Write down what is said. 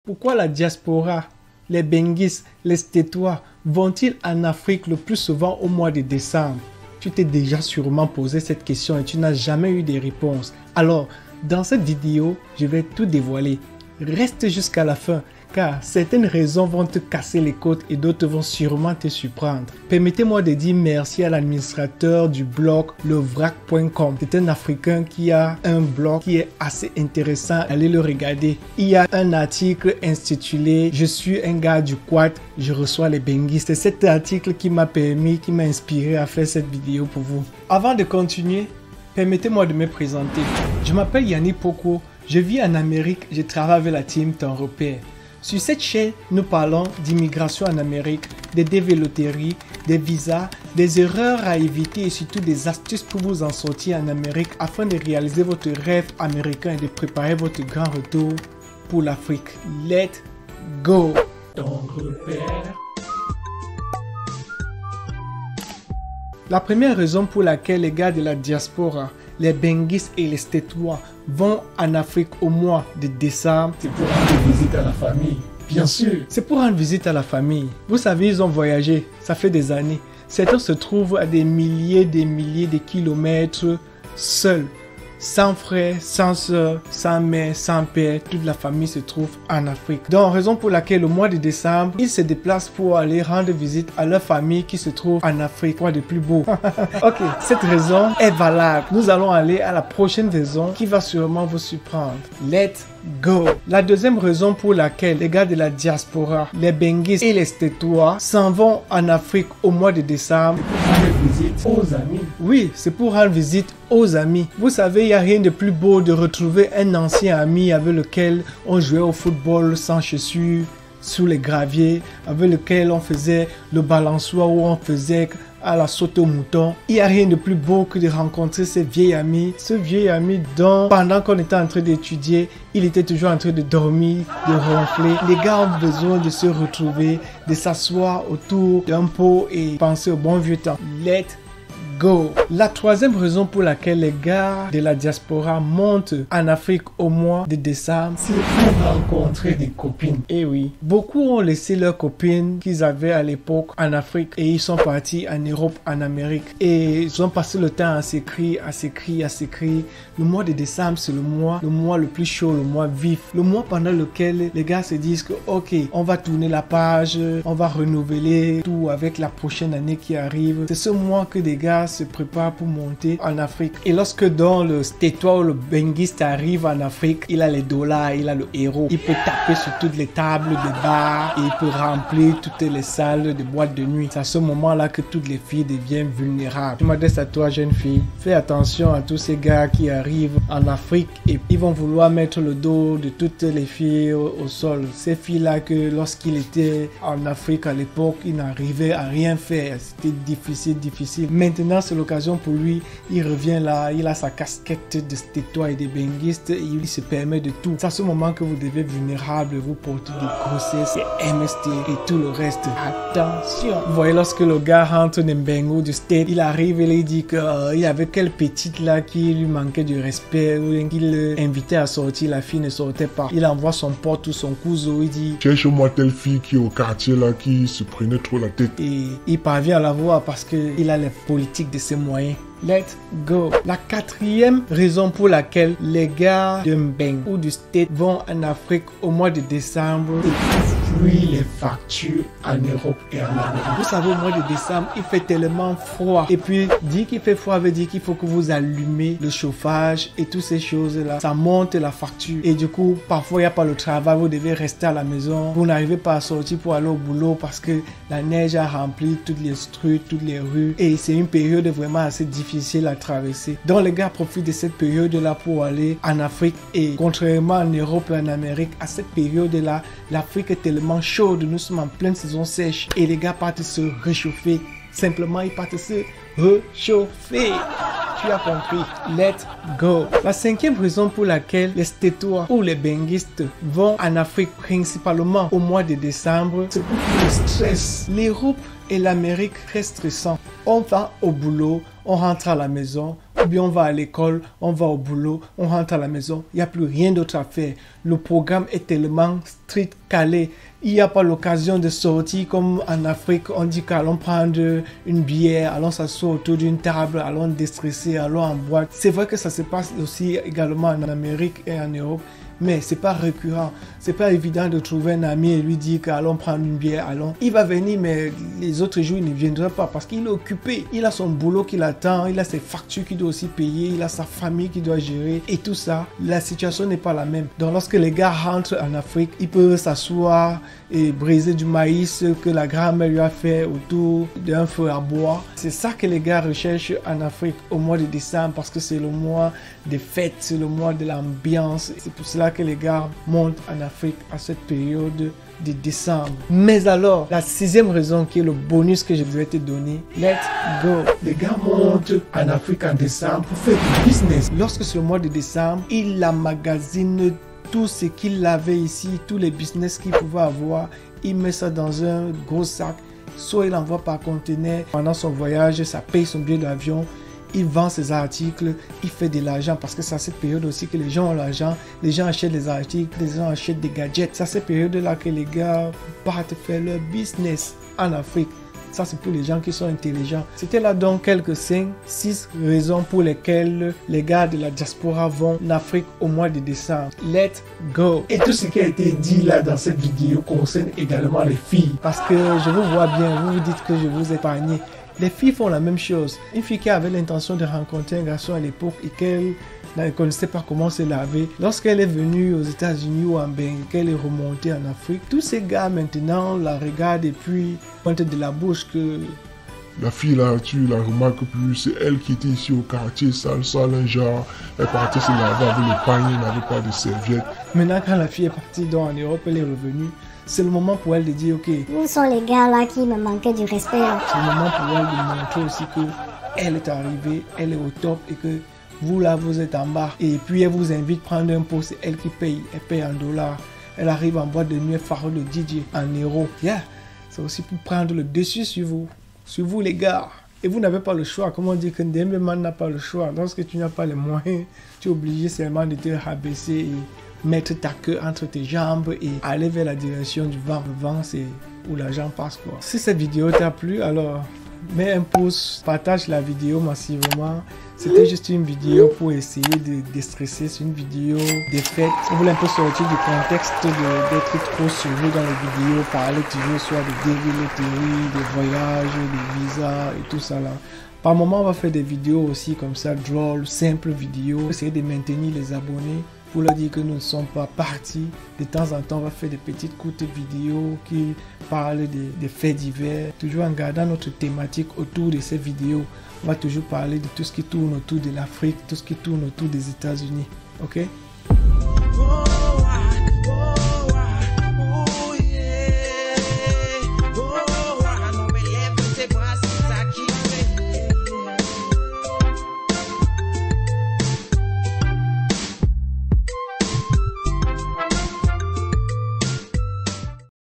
Pourquoi la diaspora, les Benguis, les Stétois vont-ils en Afrique le plus souvent au mois de décembre? Tu t'es déjà sûrement posé cette question et tu n'as jamais eu de réponse. Alors, dans cette vidéo, je vais tout dévoiler. Reste jusqu'à la fin, car certaines raisons vont te casser les côtes et d'autres vont sûrement te surprendre. Permettez-moi de dire merci à l'administrateur du blog levrac.com. C'est un Africain qui a un blog qui est assez intéressant. Allez le regarder. Il y a un article intitulé « Je suis un gars du quad, je reçois les Benguis ». C'est cet article qui m'a inspiré à faire cette vidéo pour vous. Avant de continuer, permettez-moi de me présenter. Je m'appelle Yannick Poko. Je vis en Amérique. Je travaille avec la team Ton Repère. Sur cette chaîne, nous parlons d'immigration en Amérique, des dévéloteries, des visas, des erreurs à éviter et surtout des astuces pour vous en sortir en Amérique afin de réaliser votre rêve américain et de préparer votre grand retour pour l'Afrique. Let's go! Ton repère. La première raison pour laquelle les gars de la diaspora, les Benguis et les Stétois vont en Afrique au mois de décembre, c'est pour rendre visite à la famille, bien sûr. C'est pour rendre visite à la famille. Vous savez, ils ont voyagé, ça fait des années. Certains se trouvent à des milliers de kilomètres seuls, sans frères, sans soeurs, sans mère, sans père. Toute la famille se trouve en Afrique. Donc, raison pour laquelle au mois de décembre, ils se déplacent pour aller rendre visite à leur famille qui se trouve en Afrique. Quoi de plus beau? Ok, cette raison est valable. Nous allons aller à la prochaine raison qui va sûrement vous surprendre. Let's go! La deuxième raison pour laquelle les gars de la diaspora, les Benguis et les Stétois s'en vont en Afrique au mois de décembre. Visite aux amis. Oui, c'est pour rendre visite aux amis. Vous savez, il n'y a rien de plus beau de retrouver un ancien ami avec lequel on jouait au football sans chaussures, sous les graviers, avec lequel on faisait le balançoire ou on faisait à la saute au mouton. Il n'y a rien de plus beau que de rencontrer ce vieil ami dont pendant qu'on était en train d'étudier, il était toujours en train de dormir, de ronfler. Les gars ont besoin de se retrouver, de s'asseoir autour d'un pot et penser au bon vieux temps. Let's go! La troisième raison pour laquelle les gars de la diaspora montent en Afrique au mois de décembre, c'est pour rencontrer des copines. Eh oui, beaucoup ont laissé leurs copines qu'ils avaient à l'époque en Afrique et ils sont partis en Europe, en Amérique. Et ils ont passé le temps à s'écrire. Le mois de décembre, c'est le mois le plus chaud, le mois vif. Le mois pendant lequel les gars se disent que ok, on va tourner la page, on va renouveler tout avec la prochaine année qui arrive. C'est ce mois que des gars se prépare pour monter en Afrique. Et lorsque dans le Stétois ou le Benguiste arrive en Afrique, il a les dollars, il a le héros. Il peut taper sur toutes les tables de bar et il peut remplir toutes les salles de boîte de nuit. C'est à ce moment-là que toutes les filles deviennent vulnérables. Je m'adresse à toi, jeune fille. Fais attention à tous ces gars qui arrivent en Afrique et ils vont vouloir mettre le dos de toutes les filles au sol. Ces filles-là que lorsqu'il était en Afrique à l'époque, il n'arrivait à rien faire. C'était difficile. Maintenant, c'est l'occasion pour lui, il revient là, il a sa casquette de Stétois et de Benguistes et il se permet de tout. C'est à ce moment que vous devez vulnérable, vous portez des grossesses, des MST et tout le reste. Attention! Vous voyez, lorsque le gars rentre d'un Bengo du State, il arrive et il dit qu'il y avait quelle petite là qui lui manquait de respect ou qu'il invitait à sortir, la fille ne sortait pas. Il envoie son pote ou son cousin, il dit cherche-moi telle fille qui est au quartier là, qui se prenait trop la tête. Et il parvient à la voir parce qu'il a les politiques de ses moyens. Let's go! La quatrième raison pour laquelle les gars de Mbeng ou du State vont en Afrique au mois de décembre, puis les factures en Europe et en Amérique. Vous savez, au mois de décembre, il fait tellement froid. Et puis, dire qu'il fait froid veut dire qu'il faut que vous allumez le chauffage et toutes ces choses-là. Ça monte la facture. Et du coup, parfois, il n'y a pas le travail. Vous devez rester à la maison. Vous n'arrivez pas à sortir pour aller au boulot parce que la neige a rempli toutes les structures, toutes les rues. Et c'est une période vraiment assez difficile à traverser. Donc, les gars profitent de cette période-là pour aller en Afrique. Et contrairement en Europe et en Amérique, à cette période-là, l'Afrique est tellement chaude, nous sommes en pleine saison sèche et les gars partent se réchauffer. Simplement, ils partent se réchauffer. Tu as compris. Let's go. La cinquième raison pour laquelle les Stétois ou les Benguistes vont en Afrique principalement au mois de décembre, c'est pour le stress. L'Europe et l'Amérique restent stressants. On va au boulot, on rentre à la maison, Ou bien on va à l'école, on va au boulot, on rentre à la maison, il n'y a plus rien d'autre à faire. Le programme est tellement strict, calé. Il n'y a pas l'occasion de sortir comme en Afrique. On dit qu'allons prendre une bière, allons s'asseoir autour d'une table, allons déstresser, allons en boîte. C'est vrai que ça se passe aussi également en Amérique et en Europe. Mais c'est pas récurrent, c'est pas évident de trouver un ami et lui dire qu'allons prendre une bière, allons. Il va venir, mais les autres jours il ne viendra pas parce qu'il est occupé. Il a son boulot qui l'attend, il a ses factures qu'il doit aussi payer, il a sa famille qu'il doit gérer et tout ça. La situation n'est pas la même. Donc lorsque les gars rentrent en Afrique, ils peuvent s'asseoir et briser du maïs que la grand-mère lui a fait autour d'un feu à bois. C'est ça que les gars recherchent en Afrique au mois de décembre parce que c'est le mois des fêtes, c'est le mois de l'ambiance. C'est pour cela que les gars montent en Afrique à cette période de décembre. Mais alors, la 6e raison qui est le bonus que je vais te donner, let's go. Les gars montent en Afrique en décembre pour faire du business. Lorsque c'est le mois de décembre, ils emmagasinent tout ce qu'il avait ici, tous les business qu'il pouvait avoir. Il met ça dans un gros sac. Soit il envoie par conteneur pendant son voyage, ça paye son billet d'avion. Il vend ses articles, il fait de l'argent parce que c'est à cette période aussi que les gens ont l'argent. Les gens achètent des articles, les gens achètent des gadgets. C'est à cette période-là que les gars partent faire leur business en Afrique. Ça, c'est pour les gens qui sont intelligents. C'était là donc quelques 5-6 raisons pour lesquelles les gars de la diaspora vont en Afrique au mois de décembre. Let's go! Et tout ce qui a été dit là dans cette vidéo concerne également les filles. Parce que je vous vois bien, vous vous dites que je vous ai épargné. Les filles font la même chose. Une fille qui avait l'intention de rencontrer un garçon à l'époque et qu'elle ne connaissait pas comment se laver. Lorsqu'elle est venue aux États-Unis ou en Belgique, qu'elle est remontée en Afrique, tous ces gars maintenant la regardent et puis pointent de la bouche que... La fille là, tu la remarques plus, c'est elle qui était ici au quartier, sale, un genre, elle partait se laver avec le panier, n'avait pas de serviette. Maintenant quand la fille est partie donc en Europe, elle est revenue. C'est le moment pour elle de dire, ok, où sont les gars là qui me manquaient du respect là? C'est le moment pour elle de montrer aussi qu'elle est arrivée, elle est au top et que vous là, vous êtes en bas. Et puis elle vous invite à prendre un pot, c'est elle qui paye, elle paye en dollars. Elle arrive en boîte de nuit, phare de DJ en euros. Yeah, c'est aussi pour prendre le dessus sur vous les gars. Et vous n'avez pas le choix, comment dire que Ndembeman n'a pas le choix. Lorsque tu n'as pas les moyens, tu es obligé seulement de te rabaisser et mettre ta queue entre tes jambes et aller vers la direction du vent. Le vent, c'est où l'argent passe quoi. Si cette vidéo t'a plu, alors mets un pouce, partage la vidéo massivement. C'était juste une vidéo pour essayer de déstresser. C'est une vidéo des fêtes. On voulait un peu sortir du contexte d'être trop sérieux dans les vidéos, parler toujours soit de dégueuleries, de voyages, de visas et tout ça là. Par moment, on va faire des vidéos aussi comme ça, drôles, simples vidéos. Essayer de maintenir les abonnés pour leur dire que nous ne sommes pas partis. De temps en temps, on va faire des petites courtes vidéos qui parlent des faits divers. Toujours en gardant notre thématique autour de ces vidéos. On va toujours parler de tout ce qui tourne autour de l'Afrique, tout ce qui tourne autour des États-Unis. Ok?